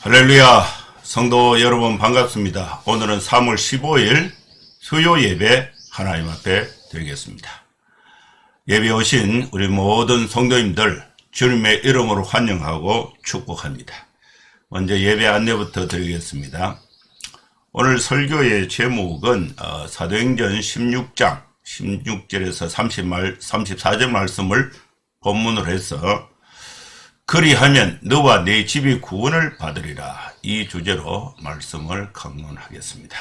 할렐루야, 성도 여러분 반갑습니다. 오늘은 3월 15일 수요 예배 하나님 앞에 드리겠습니다. 예배 오신 우리 모든 성도님들 주님의 이름으로 환영하고 축복합니다. 먼저 예배 안내부터 드리겠습니다. 오늘 설교의 제목은 사도행전 16장 16절에서 34절 말씀을 본문으로 해서 그리하면 너와 네 집이 구원을 받으리라, 이 주제로 말씀을 강론하겠습니다.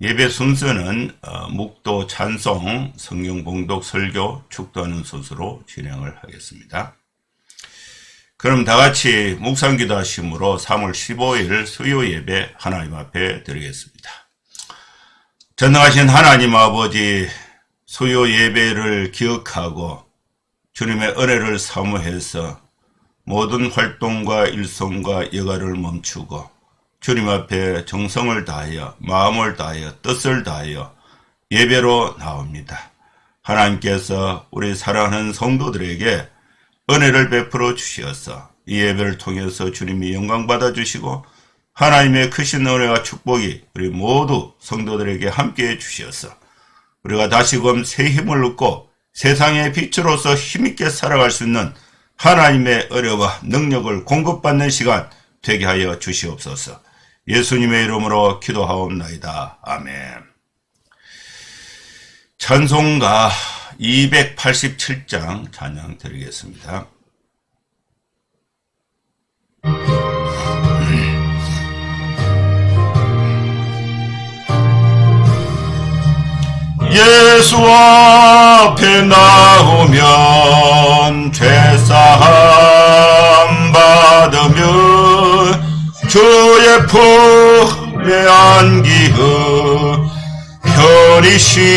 예배 순서는 묵도, 찬송, 성경 봉독, 설교, 축도하는 순서로 진행을 하겠습니다. 그럼 다같이 묵상기도 하심으로 3월 15일 수요 예배 하나님 앞에 드리겠습니다. 전능하신 하나님 아버지, 수요 예배를 기억하고 주님의 은혜를 사모해서 모든 활동과 일성과 여가를 멈추고 주님 앞에 정성을 다하여 마음을 다하여 뜻을 다하여 예배로 나옵니다. 하나님께서 우리 사랑하는 성도들에게 은혜를 베풀어 주시어서 이 예배를 통해서 주님이 영광 받아 주시고 하나님의 크신 은혜와 축복이 우리 모두 성도들에게 함께해 주시어서 우리가 다시금 새 힘을 얻고 세상의 빛으로서 힘있게 살아갈 수 있는 하나님의 은혜와 능력을 공급받는 시간 되게 하여 주시옵소서. 예수님의 이름으로 기도하옵나이다. 아멘. 찬송가 287장 찬양 드리겠습니다. 예수 앞에 나오면 죄사함 받으며 주의 품에 안기어 편히 쉬리라.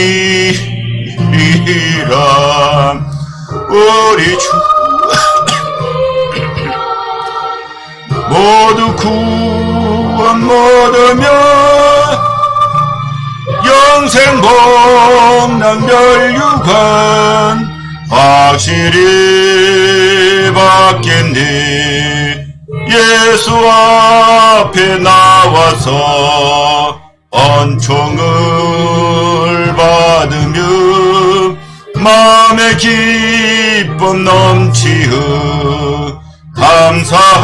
우리 주 모두 구원 얻으며 영생 복락 멸류관 확실히 받겠니. 예수 앞에 나와서恩총을 받으며 마음의 기쁨 넘치어 감사하리라.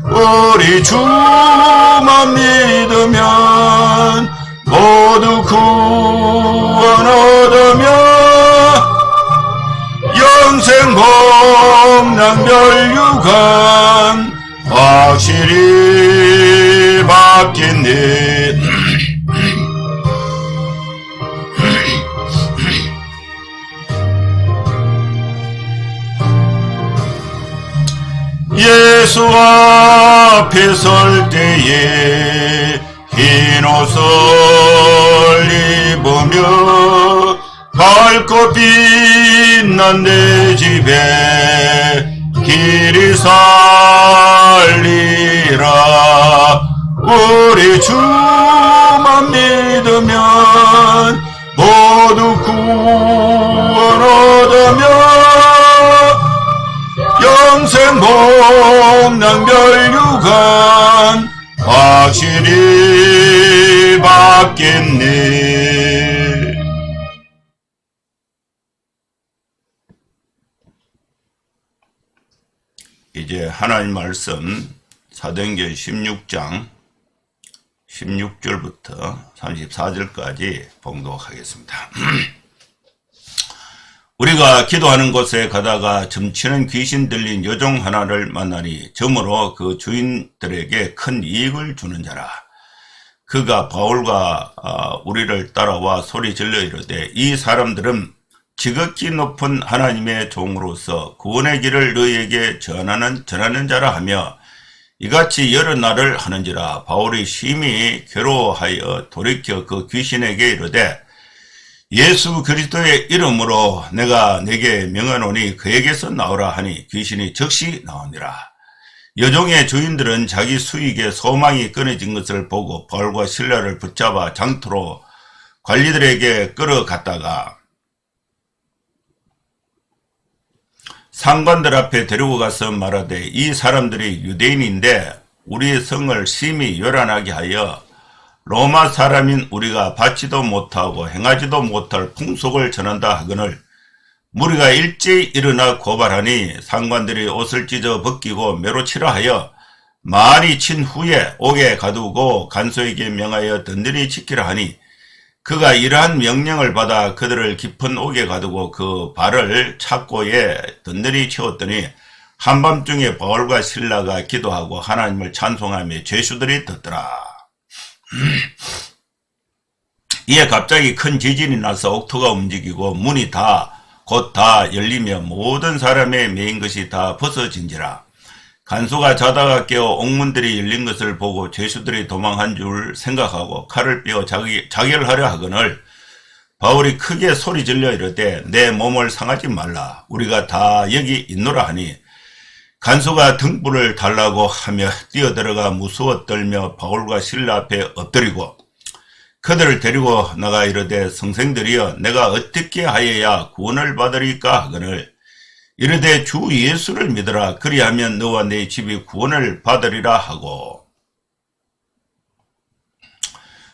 우리 주만 믿으면 모두 구원 얻으며 영생 복락 멸류관 확실히 받겠네. 예수 앞에 설 때에 흰 옷을 입으며 밝고 빛난 내 집에 길이 살리라. 우리 주만 믿으면 모두 구원 얻으며 영생 복락 멸류관 확실히 받겠네. 이제 하나님 말씀 사도행전 16장 16절부터 34절까지 봉독하겠습니다. 우리가 기도하는 곳에 가다가 점치는 귀신 들린 여종 하나를 만나니 점으로 그 주인들에게 큰 이익을 주는 자라. 그가 바울과 우리를 따라와 소리 질러 이르되 이 사람들은 지극히 높은 하나님의 종으로서 구원의 길을 너희에게 전하는 자라 하며 이같이 여러 날을 하는지라. 바울이 심히 괴로워하여 돌이켜 그 귀신에게 이르되 예수 그리스도의 이름으로 내가 네게 명하노니 그에게서 나오라 하니 귀신이 즉시 나오니라. 여종의 주인들은 자기 수익에 소망이 끊어진 것을 보고 바울과 실라를 붙잡아 장터로 관리들에게 끌어갔다가 상관들 앞에 데리고 가서 말하되 이 사람들이 유대인인데 우리 성을 심히 요란하게 하여 로마 사람인 우리가 받지도 못하고 행하지도 못할 풍속을 전한다 하거늘 무리가 일제히 일어나 고발하니 상관들이 옷을 찢어 벗기고 매로 치라 하여 많이 친 후에 옥에 가두고 간소에게 명하여 든든히 지키라 하니 그가 이러한 명령을 받아 그들을 깊은 옥에 가두고 그 발을 착고에 든든히 채웠더니 한밤중에 바울과 실라가 기도하고 하나님을 찬송하며 죄수들이 듣더라. 이에 갑자기 큰 지진이 나서 옥토가 움직이고 문이 곧 다 열리며 모든 사람의 메인 것이 다 벗어진지라. 간수가 자다가 깨어 옥문들이 열린 것을 보고 죄수들이 도망한 줄 생각하고 칼을 빼어 자결하려 하거늘 바울이 크게 소리 질러 이르되 내 몸을 상하지 말라. 우리가 다 여기 있노라 하니 간수가 등불을 달라고 하며 뛰어들어가 무서워 떨며 바울과 실라 앞에 엎드리고 그들을 데리고 나가 이르되 성생들이여 내가 어떻게 하여야 구원을 받으리까 하거늘 이르되 주 예수를 믿으라. 그리하면 너와 네 집이 구원을 받으리라 하고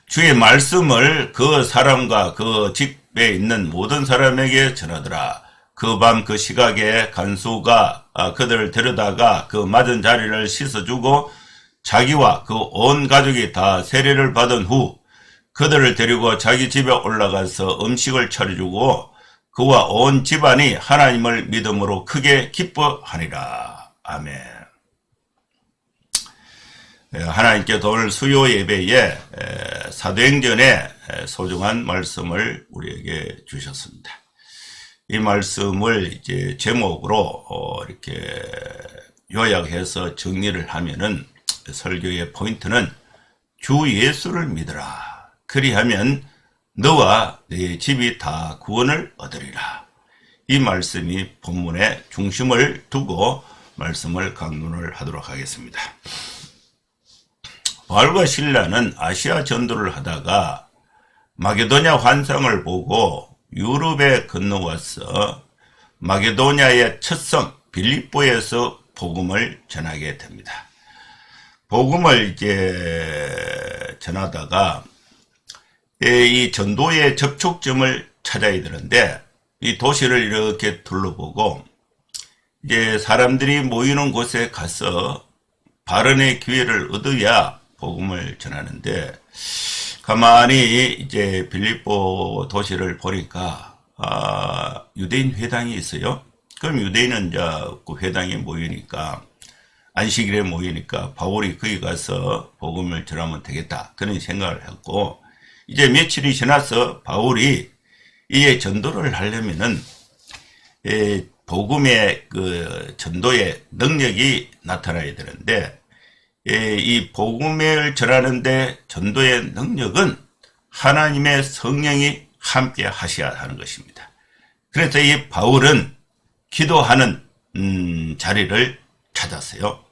주의 말씀을 그 사람과 그 집에 있는 모든 사람에게 전하더라. 그 밤 그 시각에 간수가 그들을 데려다가 그 맞은 자리를 씻어주고 자기와 그 온 가족이 다 세례를 받은 후 그들을 데리고 자기 집에 올라가서 음식을 차려주고 그와 온 집안이 하나님을 믿음으로 크게 기뻐하니라. 아멘. 하나님께서 오늘 수요 예배에 사도행전의 소중한 말씀을 우리에게 주셨습니다. 이 말씀을 이제 제목으로 이렇게 요약해서 정리를 하면은 설교의 포인트는 주 예수를 믿으라. 그리하면 너와 네 집이 다 구원을 얻으리라. 이 말씀이 본문의 중심을 두고 말씀을 강론을 하도록 하겠습니다. 바울과 실라는 아시아 전도를 하다가 마게도냐 환상을 보고 유럽에 건너와서 마게도냐의 첫 성 빌립보에서 복음을 전하게 됩니다. 복음을 이제 전하다가 이 전도의 접촉점을 찾아야 되는데 이 도시를 이렇게 둘러보고 이제 사람들이 모이는 곳에 가서 발언의 기회를 얻어야 복음을 전하는데 가만히 이제 빌립보 도시를 보니까 유대인 회당이 있어요. 그럼 유대인은 이제 그 회당에 모이니까 안식일에 모이니까 바울이 거기 가서 복음을 전하면 되겠다 그런 생각을 했고 이제 며칠이 지나서 바울이 이 전도를 하려면은 복음의 그 전도의 능력이 나타나야 되는데 이 복음을 전하는데 전도의 능력은 하나님의 성령이 함께 하셔야 하는 것입니다. 그래서 이 바울은 기도하는 자리를 찾았어요.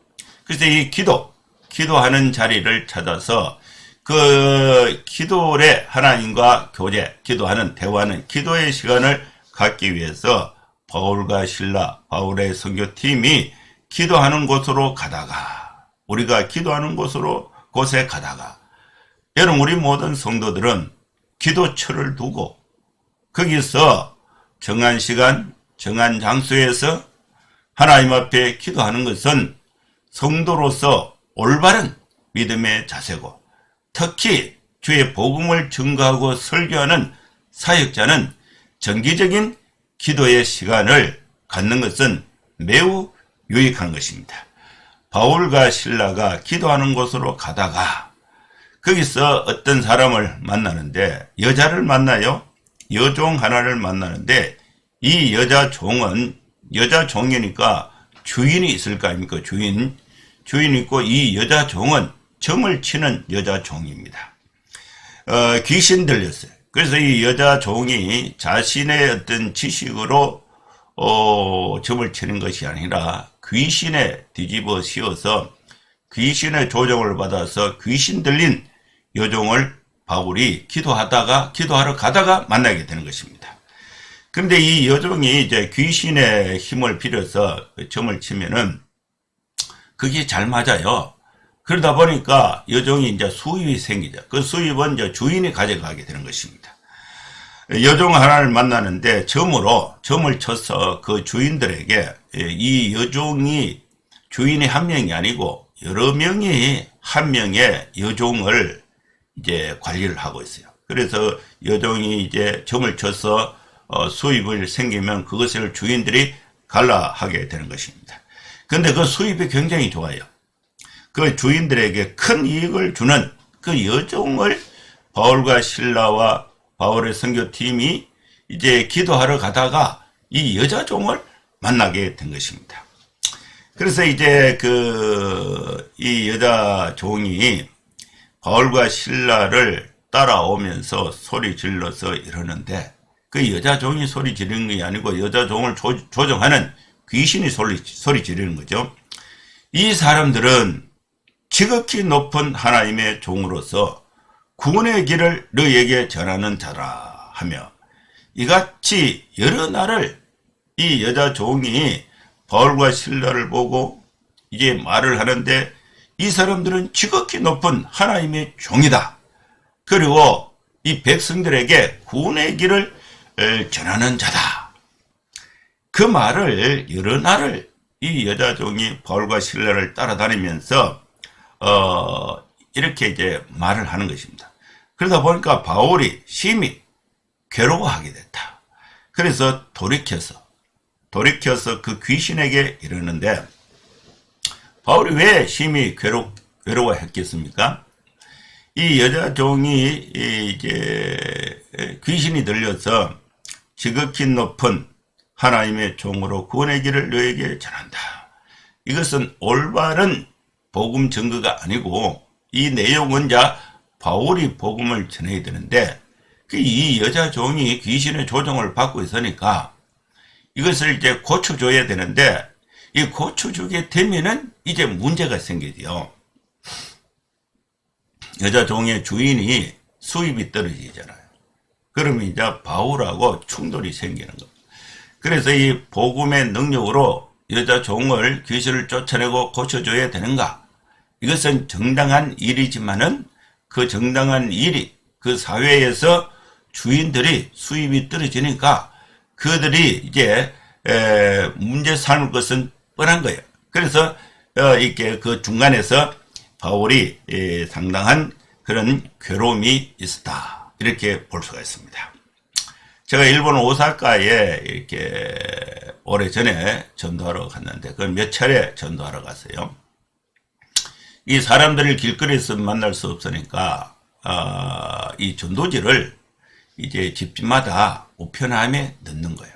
그래서 이 기도하는 자리를 찾아서 그 기도의 하나님과 교제, 기도하는 대화하는 기도의 시간을 갖기 위해서 바울과 실라, 바울의 선교팀이 기도하는 곳으로 가다가 우리가 기도하는 곳에 가다가 여러분 우리 모든 성도들은 기도처를 두고 거기서 정한 시간, 정한 장소에서 하나님 앞에 기도하는 것은 성도로서 올바른 믿음의 자세고 특히 주의 복음을 증거하고 설교하는 사역자는 정기적인 기도의 시간을 갖는 것은 매우 유익한 것입니다. 바울과 실라가 기도하는 곳으로 가다가 거기서 어떤 사람을 만나는데 여자를 만나요. 여종 하나를 만나는데 이 여자 종이니까 주인이 있을 거 아닙니까? 주인 있고 이 여자 종은 점을 치는 여자 종입니다. 귀신 들렸어요. 그래서 이 여자 종이 자신의 어떤 지식으로 점을 치는 것이 아니라 귀신에 뒤집어 씌워서 귀신의 조종을 받아서 귀신 들린 여종을 바울이 기도하러 가다가 만나게 되는 것입니다. 그런데 이 여종이 이제 귀신의 힘을 빌어서 점을 치면은 그게 잘 맞아요. 그러다 보니까 여종이 이제 수입이 생기죠. 그 수입은 이제 주인이 가져가게 되는 것입니다. 여종 하나를 만나는데 점을 쳐서 그 주인들에게 이 여종이 주인이 한 명이 아니고 여러 명이 한 명의 여종을 이제 관리를 하고 있어요. 그래서 여종이 이제 점을 쳐서 수입을 생기면 그것을 주인들이 갈라하게 되는 것입니다. 근데 그 수입이 굉장히 좋아요. 그 주인들에게 큰 이익을 주는 그 여종을 바울과 실라와 바울의 선교팀이 이제 기도하러 가다가 이 여자 종을 만나게 된 것입니다. 그래서 이제 이 여자 종이 바울과 실라를 따라오면서 소리 질러서 이러는데 그 여자 종이 소리 지르는 게 아니고 여자 종을 조종하는 귀신이 소리 지르는 거죠. 이 사람들은 지극히 높은 하나님의 종으로서 구원의 길을 너희에게 전하는 자라 하며 이같이 여러 날을 이 여자 종이 바울과 실라를 보고 이제 말을 하는데 이 사람들은 지극히 높은 하나님의 종이다. 그리고 이 백성들에게 구원의 길을 전하는 자다. 그 말을 여러 날을 이 여자 종이 바울과 실라를 따라다니면서 이렇게 이제 말을 하는 것입니다. 그러다 보니까 바울이 심히 괴로워하게 됐다. 그래서 돌이켜서 그 귀신에게 이르는데 바울이 왜 심히 괴로워했겠습니까? 이 여자 종이 이제 귀신이 들려서 지극히 높은 하나님의 종으로 구원의 길을 너에게 전한다. 이것은 올바른 복음 증거가 아니고 이 내용은 바울이 복음을 전해야 되는데 이 여자 종이 귀신의 조종을 받고 있으니까 이것을 이제 고쳐줘야 되는데 이 고쳐주게 되면은 이제 문제가 생기죠. 여자 종의 주인이 수입이 떨어지잖아요. 그러면 이제 바울하고 충돌이 생기는 겁니다. 그래서 이 복음의 능력으로 여자 종을 귀신을 쫓아내고 고쳐줘야 되는가? 이것은 정당한 일이지만은 그 정당한 일이 그 사회에서 주인들이 수입이 떨어지니까 그들이 이제 문제 삼을 것은 뻔한 거예요. 그래서 이렇게 그 중간에서 바울이 상당한 그런 괴로움이 있었다. 이렇게 볼 수가 있습니다. 제가 일본 오사카에 이렇게 오래전에 전도하러 갔는데 그걸 몇 차례 전도하러 갔어요. 이 사람들을 길거리에서 만날 수 없으니까 이 전도지를 이제 집집마다 우편함에 넣는 거예요.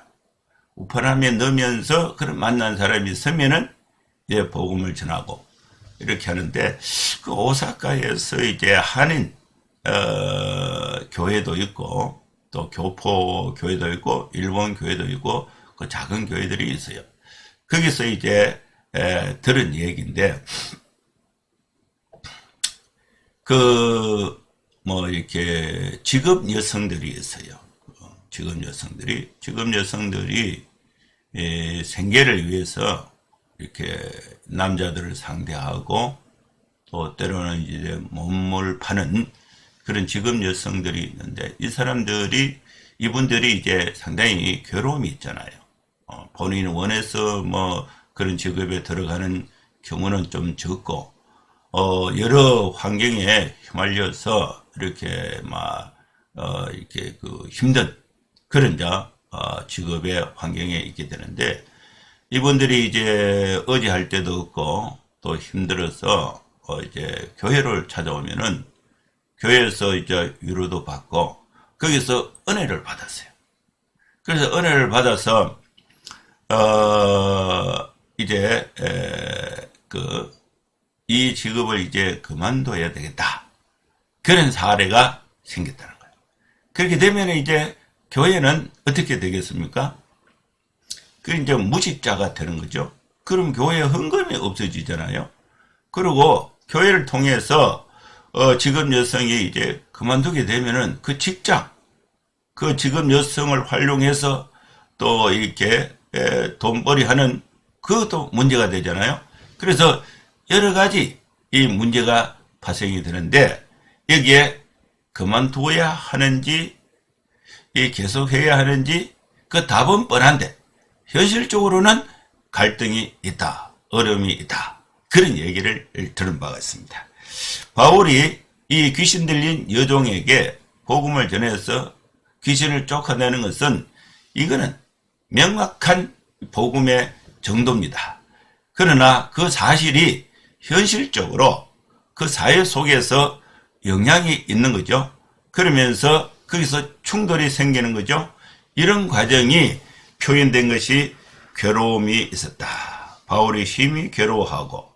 우편함에 넣으면서 그런 만난 사람이 있으면은 이제 복음을 전하고 이렇게 하는데 그 오사카에서 이제 한인 교회도 있고 또 교포 교회도 있고 일본 교회도 있고 그 작은 교회들이 있어요. 거기서 이제 들은 얘기인데 이렇게 직업 여성들이 있어요. 직업 여성들이 생계를 위해서 이렇게 남자들을 상대하고 또 때로는 이제 몸을 파는 그런 직업 여성들이 있는데 이분들이 이제 상당히 괴로움이 있잖아요. 본인이 원해서 그런 직업에 들어가는 경우는 좀 적고 여러 환경에 휘말려서 이렇게 이렇게 힘든 그런 직업의 환경에 있게 되는데 이분들이 이제 의지할 데도 없고 또 힘들어서 이제 교회를 찾아오면은 교회에서 이제 위로도 받고 거기서 은혜를 받았어요. 그래서 은혜를 받아서 이제 이 직업을 이제 그만둬야 되겠다. 그런 사례가 생겼다는 거예요. 그렇게 되면 이제 교회는 어떻게 되겠습니까? 그 이제 무직자가 되는 거죠. 그럼 교회 헌금이 없어지잖아요. 그리고 교회를 통해서 직업 여성이 이제 그만두게 되면은 그 직장, 그 직업 여성을 활용해서 또 이렇게 돈벌이 하는 그것도 문제가 되잖아요. 그래서 여러 가지 이 문제가 발생이 되는데 여기에 그만두어야 하는지 계속해야 하는지 그 답은 뻔한데 현실적으로는 갈등이 있다. 어려움이 있다. 그런 얘기를 들은 바가 있습니다. 바울이 이 귀신 들린 여종에게 복음을 전해서 귀신을 쫓아내는 것은 이거는 명확한 복음의 정도입니다. 그러나 그 사실이 현실적으로 그 사회 속에서 영향이 있는 거죠. 그러면서 거기서 충돌이 생기는 거죠. 이런 과정이 표현된 것이 괴로움이 있었다. 바울이 심히 괴로워하고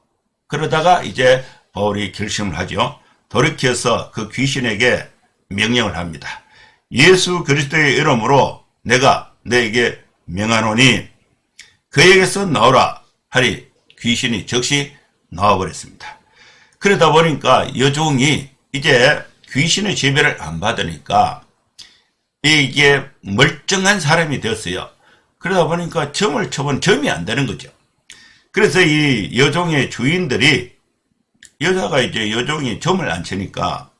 그러다가 이제 바울이 결심을 하죠. 돌이켜서 그 귀신에게 명령을 합니다. 예수 그리스도의 이름으로 내가 너에게 명하노니 그에게서 나오라 하리 귀신이 즉시 나와버렸습니다. 그러다 보니까 여종이 이제 귀신의 지배를 안 받으니까 이게 멀쩡한 사람이 되었어요. 그러다 보니까 점을 쳐본 점이 안 되는 거죠. 그래서 이 여종의 주인들이 여자가 이제 여종이 점을 안 치니까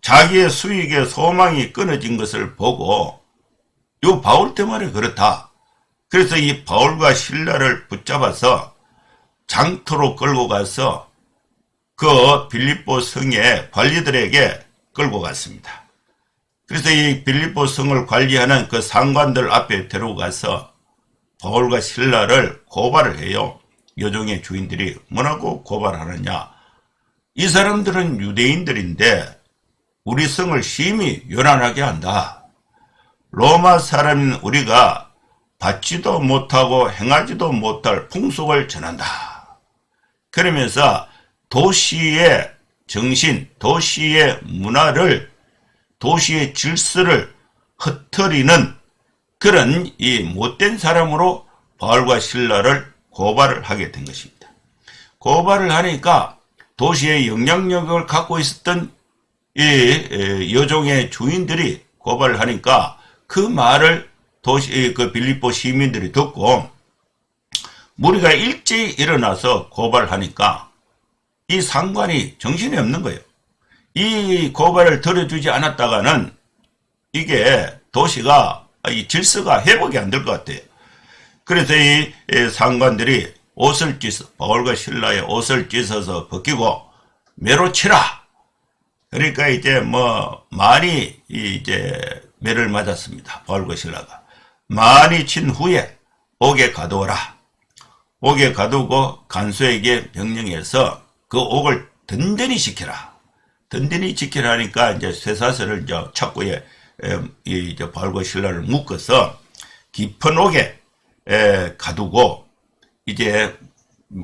자기의 수익에 소망이 끊어진 것을 보고 요 바울 때문에 그렇다. 그래서 이 바울과 실라를 붙잡아서 장터로 끌고 가서 그 빌립보 성의 관리들에게 끌고 갔습니다. 그래서 이 빌립보 성을 관리하는 그 상관들 앞에 데리고 가서 바울과 실라를 고발을 해요. 여종의 주인들이 뭐라고 고발하느냐. 이 사람들은 유대인들인데 우리 성을 심히 요란하게 한다. 로마 사람인 우리가 받지도 못하고 행하지도 못할 풍속을 전한다. 그러면서 도시의 정신, 도시의 문화를, 도시의 질서를 흩트리는 그런 이 못된 사람으로 바울과 실라를 고발을 하게 된 것입니다. 고발을 하니까 도시의 영향력을 갖고 있었던 이 여종의 주인들이 고발을 하니까 그 말을 그 빌립보 시민들이 듣고 무리가 일제히 일어나서 고발을 하니까 이 상관이 정신이 없는 거예요. 이 고발을 들어주지 않았다가는 이게 도시가 이 질서가 회복이 안 될 것 같아요. 그래서 이 상관들이 옷을 바울과 실라의 옷을 찢어서 벗기고 매로 치라. 그러니까 이제 많이 이제 매를 맞았습니다. 바울과 실라가 많이 친 후에 옥에 가두어라. 옥에 가두고 간수에게 명령해서 그 옥을 든든히 지켜라. 든든히 지키라 하니까 이제 쇠사슬을 이제 착고에 이제 바울과 실라를 묶어서 깊은 옥에 가두고 이제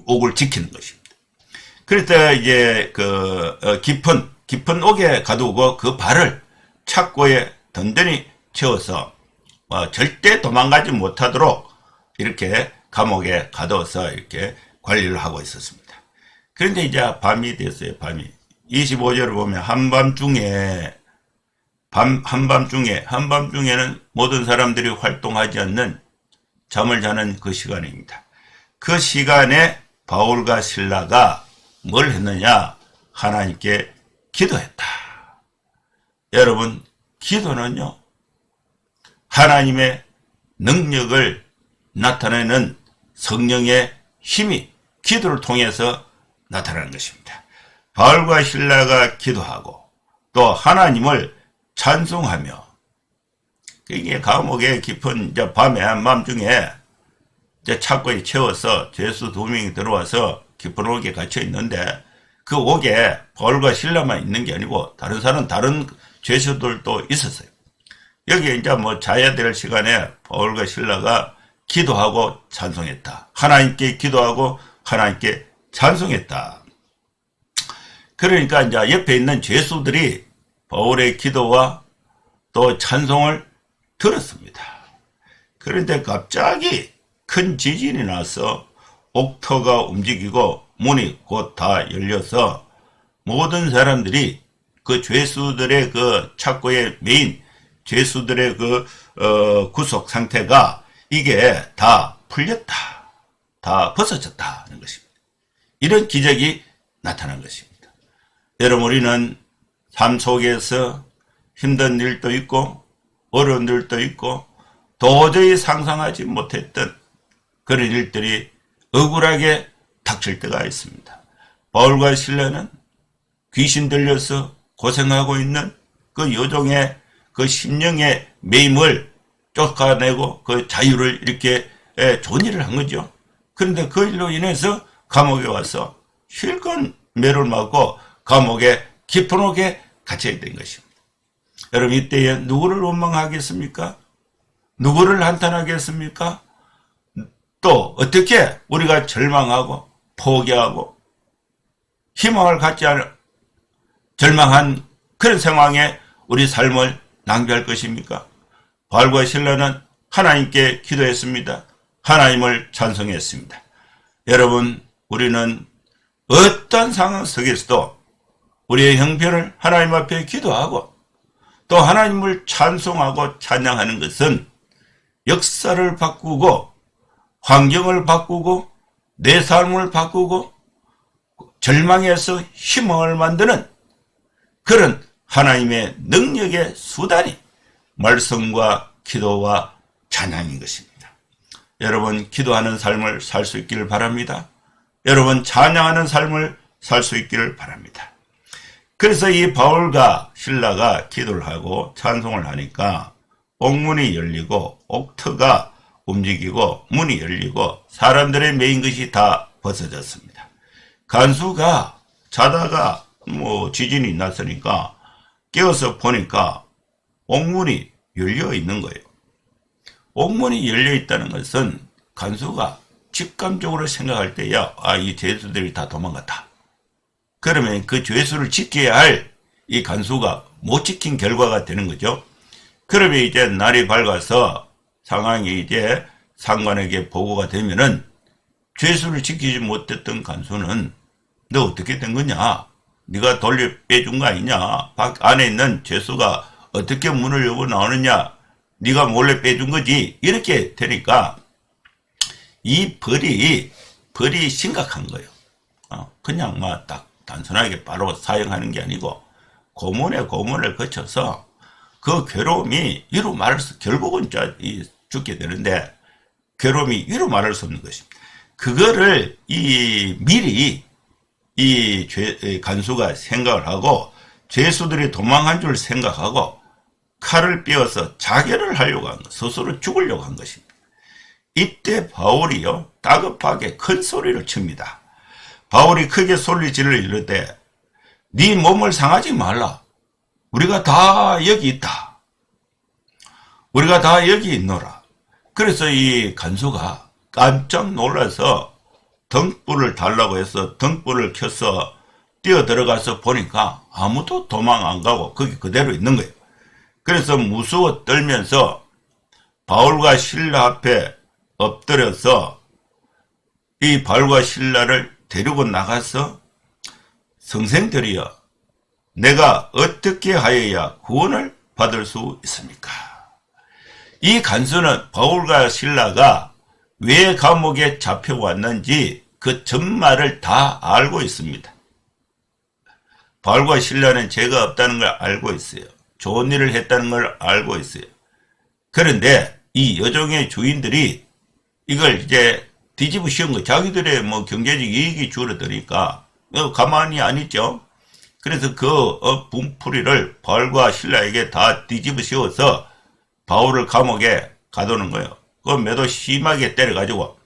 옥을 지키는 것입니다. 그래서 이제 깊은 옥에 가두고 그 발을 착고에 든든히 채워서 절대 도망가지 못하도록 이렇게 감옥에 가둬서 이렇게 관리를 하고 있었습니다. 그런데 이제 밤이 됐어요. 밤이 25절을 보면 한밤중에는 모든 사람들이 활동하지 않는 잠을 자는 그 시간입니다. 그 시간에 바울과 실라가 뭘 했느냐? 하나님께 기도했다. 여러분, 기도는요, 하나님의 능력을 나타내는 성령의 힘이 기도를 통해서 나타나는 것입니다. 바울과 실라가 기도하고 또 하나님을 찬송하며 이게 감옥에 깊은 이제 밤에 한밤중에 이제 착고에 채워서 죄수 2명이 들어와서 깊은 옥에 갇혀 있는데 그 옥에 바울과 실라만 있는 게 아니고 다른 죄수들도 있었어요. 여기 이제 자야 될 시간에 바울과 실라가 기도하고 찬송했다. 하나님께 기도하고 하나님께 찬송했다. 그러니까 이제 옆에 있는 죄수들이 바울의 기도와 또 찬송을 들었습니다. 그런데 갑자기 큰 지진이 나서 옥터가 움직이고 문이 곧 다 열려서 모든 사람들이 그 죄수들의 그 착고에 매인 죄수들의 그 구속 상태가 이게 다 풀렸다. 다 벗어졌다는 것입니다. 이런 기적이 나타난 것입니다. 여러분, 우리는 삶 속에서 힘든 일도 있고 어려운 일도 있고 도저히 상상하지 못했던 그런 일들이 억울하게 닥칠 때가 있습니다. 바울과 실라는 귀신 들려서 고생하고 있는 그 여종의 그 심령의 매임을 쫓아내고 그 자유를 이렇게 좋은 일을 한 거죠. 그런데 그 일로 인해서 감옥에 와서 실컷 매를 맞고 감옥에 깊어놓게 갇혀야 된 것입니다. 여러분, 이때에 누구를 원망하겠습니까? 누구를 한탄하겠습니까? 또 어떻게 우리가 절망하고 포기하고 희망을 갖지 않은 절망한 그런 상황에 우리 삶을 낭비할 것입니까? 바울과 실라는 하나님께 기도했습니다. 하나님을 찬송했습니다. 여러분, 우리는 어떤 상황 속에서도 우리의 형편을 하나님 앞에 기도하고 또 하나님을 찬송하고 찬양하는 것은 역사를 바꾸고 환경을 바꾸고 내 삶을 바꾸고 절망에서 희망을 만드는 그런 하나님의 능력의 수단이 말씀과 기도와 찬양인 것입니다. 여러분, 기도하는 삶을 살 수 있기를 바랍니다. 여러분, 찬양하는 삶을 살 수 있기를 바랍니다. 그래서 이 바울과 실라가 기도를 하고 찬송을 하니까 옥문이 열리고 옥터가 움직이고 문이 열리고 사람들의 메인 것이 다 벗어졌습니다. 간수가 자다가 지진이 났으니까 깨어서 보니까 옥문이 열려 있는 거예요. 옥문이 열려 있다는 것은 간수가 직감적으로 생각할 때야, 이 죄수들이 다 도망갔다. 그러면 그 죄수를 지켜야 할 이 간수가 못 지킨 결과가 되는 거죠. 그러면 이제 날이 밝아서 상황이 이제 상관에게 보고가 되면은 죄수를 지키지 못했던 간수는 너 어떻게 된 거냐? 네가 돌려 빼준 거 아니냐? 밖 안에 있는 죄수가 어떻게 문을 열고 나오느냐? 네가 몰래 빼준 거지. 이렇게 되니까 이 벌이 심각한 거예요. 그냥 딱 단순하게 바로 사용하는 게 아니고 고문을 거쳐서 그 괴로움이 이루 말할 수, 결국은 죽게 되는데 괴로움이 이루 말할 수 없는 것입니다. 그거를 미리 간수가 생각을 하고 죄수들이 도망한 줄 생각하고 칼을 삐어서 자결을 하려고 한 것, 스스로 죽으려고 한 것입니다. 이때 바울이요, 다급하게 큰 소리를 칩니다. 바울이 크게 소리질을 이르되 네 몸을 상하지 말라. 우리가 다 여기 있다. 우리가 다 여기 있노라. 그래서 이 간수가 깜짝 놀라서 등불을 달라고 해서 등불을 켜서 뛰어 들어가서 보니까 아무도 도망 안 가고 거기 그대로 있는 거예요. 그래서 무서워 떨면서 바울과 실라 앞에 엎드려서 이 바울과 실라를 데리고 나가서 성생들이여, 내가 어떻게 하여야 구원을 받을 수 있습니까? 이 간수는 바울과 실라가 왜 감옥에 잡혀왔는지 그 전말을 다 알고 있습니다. 바울과 실라는 죄가 없다는 걸 알고 있어요. 좋은 일을 했다는 걸 알고 있어요. 그런데 이 여종의 주인들이 이걸 이제 뒤집어 씌운 거, 자기들의 경제적 이익이 줄어드니까 가만히 안 있죠. 그래서 그 분풀이를 바울과 실라에게 다 뒤집어 씌워서 바울을 감옥에 가두는 거예요. 그 매도 심하게 때려가지고.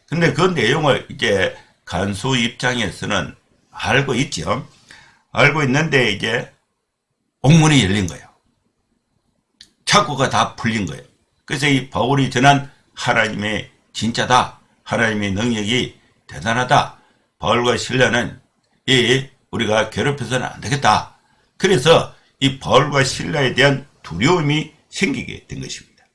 근데 그 내용을 이제 간수 입장에서는 알고 있죠. 알고 있는데 이제 옥문이 열린 거예요. 착고가 다 풀린 거예요. 그래서 이 바울이 전한 하나님의 진짜다. 하나님의 능력이 대단하다. 바울과 실라는 우리가 괴롭혀서는 안 되겠다. 그래서 이 바울과 실라에 대한 두려움이 생기게 된 것입니다.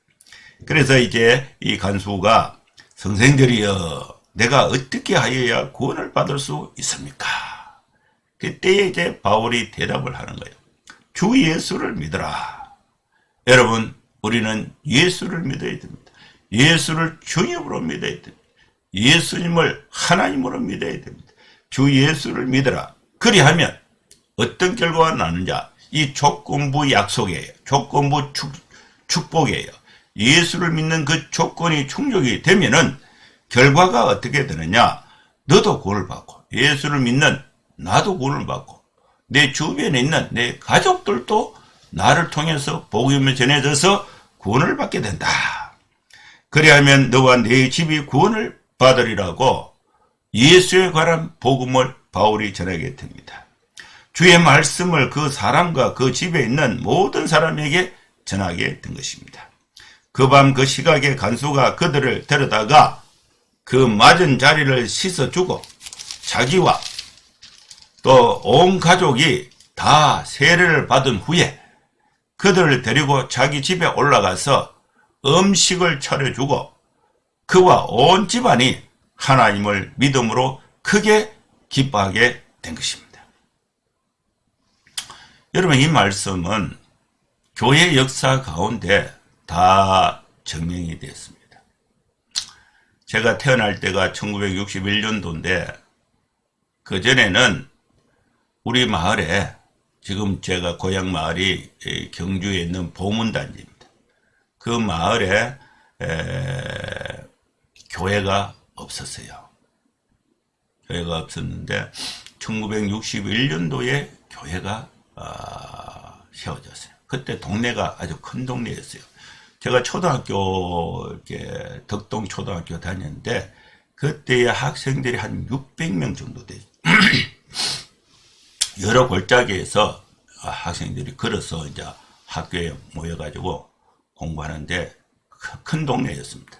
그래서 이제 이 간수가 선생들이여, 내가 어떻게 하여야 구원을 받을 수 있습니까? 그때 이제 바울이 대답을 하는 거예요. 주 예수를 믿어라. 여러분, 우리는 예수를 믿어야 됩니다. 예수를 주님으로 믿어야 됩니다. 예수님을 하나님으로 믿어야 됩니다. 주 예수를 믿어라. 그리하면 어떤 결과가 나느냐? 이 조건부 약속이에요. 조건부 축복이에요. 예수를 믿는 그 조건이 충족이 되면은 결과가 어떻게 되느냐? 너도 구원을 받고, 예수를 믿는 나도 구원을 받고, 내 주변에 있는 내 가족들도 나를 통해서 복음이 전해져서 구원을 받게 된다. 그리하면 너와 내 집이 구원을 받으리라고 예수에 관한 복음을 바울이 전하게 됩니다. 주의 말씀을 그 사람과 그 집에 있는 모든 사람에게 전하게 된 것입니다. 그 밤 그 시각의 간수가 그들을 데려다가 그 맞은 자리를 씻어주고 자기와 또 온 가족이 다 세례를 받은 후에 그들을 데리고 자기 집에 올라가서 음식을 차려주고 그와 온 집안이 하나님을 믿음으로 크게 기뻐하게 된 것입니다. 여러분, 이 말씀은 교회 역사 가운데 다 증명이 되었습니다. 제가 태어날 때가 1961년도인데 그전에는 우리 마을에, 지금 제가 고향 마을이 경주에 있는 보문단지입니다. 그 마을에 교회가 없었어요. 교회가 없었는데 1961년도에 교회가 세워졌어요. 그때 동네가 아주 큰 동네였어요. 제가 초등학교, 이렇게 덕동 초등학교 다녔는데 그때의 학생들이 한 600명 정도 돼요. 여러 골짜기에서 학생들이 걸어서 이제 학교에 모여가지고 공부하는데 큰 동네였습니다.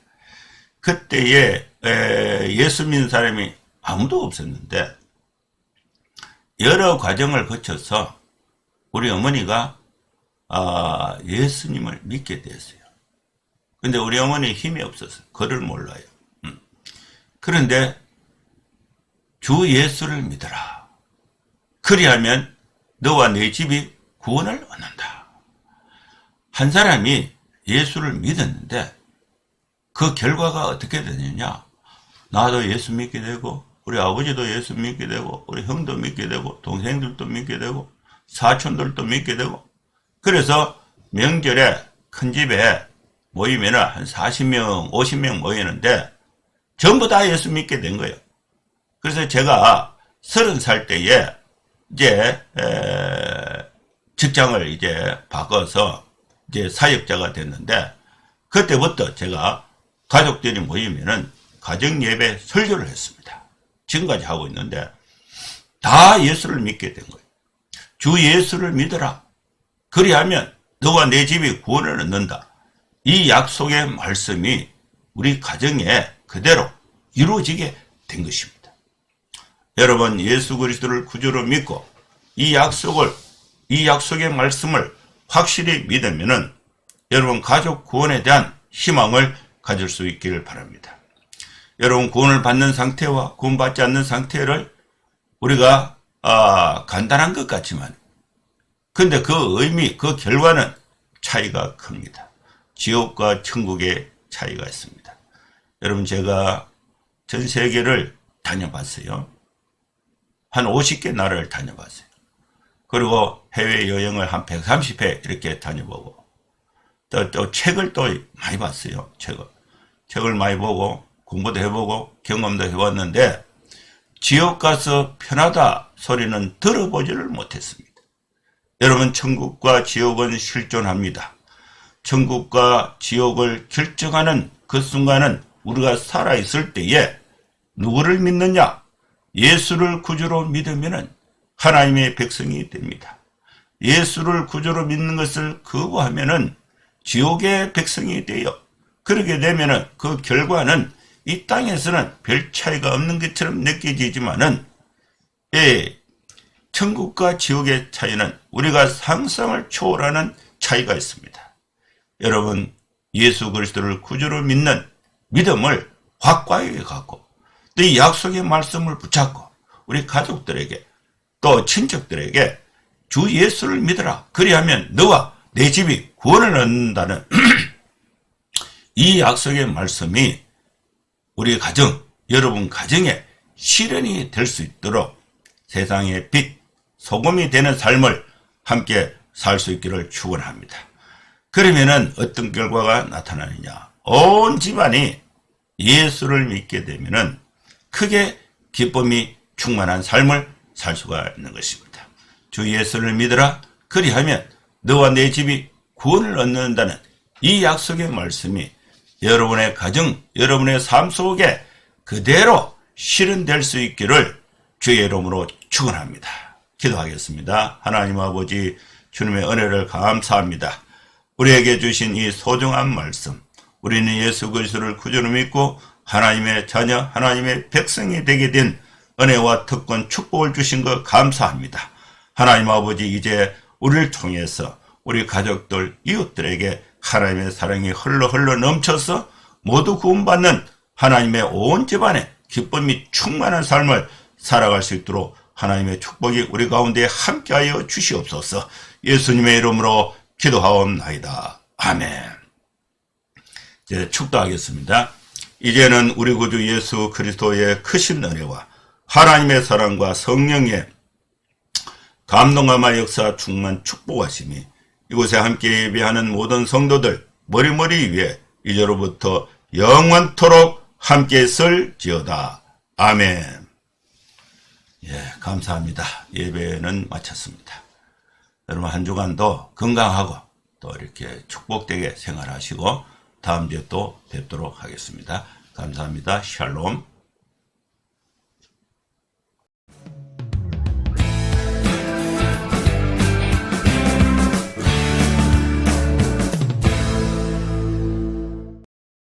그때에 예수 믿는 사람이 아무도 없었는데 여러 과정을 거쳐서 우리 어머니가 예수님을 믿게 되었어요. 근데 우리 어머니 힘이 없어서 그를 몰라요. 그런데 주 예수를 믿어라. 그리하면 너와 내 집이 구원을 얻는다. 한 사람이 예수를 믿었는데 그 결과가 어떻게 되느냐? 나도 예수 믿게 되고 우리 아버지도 예수 믿게 되고 우리 형도 믿게 되고 동생들도 믿게 되고 사촌들도 믿게 되고, 그래서 명절에 큰 집에 모이면은 한 40명, 50명 모이는데 전부 다 예수 믿게 된 거예요. 그래서 제가 30살 때에 이제 직장을 이제 바꿔서 이제 사역자가 됐는데 그때부터 제가 가족들이 모이면은 가정 예배 설교를 했습니다. 지금까지 하고 있는데 다 예수를 믿게 된 거예요. 주 예수를 믿어라. 그리하면 너와 내 집이 구원을 얻는다. 이 약속의 말씀이 우리 가정에 그대로 이루어지게 된 것입니다. 여러분, 예수 그리스도를 구주로 믿고 이 약속의 말씀을 확실히 믿으면은 여러분 가족 구원에 대한 희망을 가질 수 있기를 바랍니다. 여러분, 구원을 받는 상태와 구원받지 않는 상태를 우리가 간단한 것 같지만 근데 그 의미, 그 결과는 차이가 큽니다. 지옥과 천국의 차이가 있습니다. 여러분, 제가 전 세계를 다녀봤어요. 한 50개 나라를 다녀봤어요. 그리고 해외여행을 한 130회 이렇게 다녀보고 또 책을 또 많이 봤어요. 책을 많이 보고 공부도 해보고 경험도 해봤는데 지옥 가서 편하다 소리는 들어보지를 못했습니다. 여러분, 천국과 지옥은 실존합니다. 천국과 지옥을 결정하는 그 순간은 우리가 살아있을 때에 누구를 믿느냐? 예수를 구주로 믿으면 하나님의 백성이 됩니다. 예수를 구주로 믿는 것을 거부하면 지옥의 백성이 돼요. 그렇게 되면 그 결과는 이 땅에서는 별 차이가 없는 것처럼 느껴지지만은 천국과 지옥의 차이는 우리가 상상을 초월하는 차이가 있습니다. 여러분, 예수 그리스도를 구주로 믿는 믿음을 확고하게 갖고 또 이 약속의 말씀을 붙잡고 우리 가족들에게 또 친척들에게 주 예수를 믿어라. 그리하면 너와 내 집이 구원을 얻는다는 이 약속의 말씀이 우리 가정, 여러분 가정에 실현이 될 수 있도록 세상의 빛, 소금이 되는 삶을 함께 살 수 있기를 축원합니다. 그러면은 어떤 결과가 나타나느냐? 온 집안이 예수를 믿게 되면은 크게 기쁨이 충만한 삶을 살 수가 있는 것입니다. 주 예수를 믿으라. 그리하면 너와 내 집이 구원을 얻는다는 이 약속의 말씀이 여러분의 가정, 여러분의 삶 속에 그대로 실현될 수 있기를 주의 이름으로 축원합니다. 기도하겠습니다. 하나님 아버지, 주님의 은혜를 감사합니다. 우리에게 주신 이 소중한 말씀, 우리는 예수 그리스도를 구주로 믿고 하나님의 자녀, 하나님의 백성이 되게 된 은혜와 특권, 축복을 주신 것 감사합니다. 하나님 아버지, 이제 우리를 통해서 우리 가족들, 이웃들에게 하나님의 사랑이 흘러 넘쳐서 모두 구원받는 하나님의 온 집안에 기쁨이 충만한 삶을 살아갈 수 있도록 하나님의 축복이 우리 가운데 함께하여 주시옵소서. 예수님의 이름으로 기도하옵나이다. 아멘. 이제 축도하겠습니다. 이제는 우리 구주 예수 그리스도의 크신 은혜와 하나님의 사랑과 성령의 감동감화 역사 충만 축복하심이 이곳에 함께 예배하는 모든 성도들 머리머리 위에 이제로부터 영원토록 함께 있을지어다. 아멘. 예, 감사합니다. 예배는 마쳤습니다. 여러분 한 주간도 건강하고 또 이렇게 축복되게 생활하시고 다음 주에 또 뵙도록 하겠습니다. 감사합니다. 샬롬.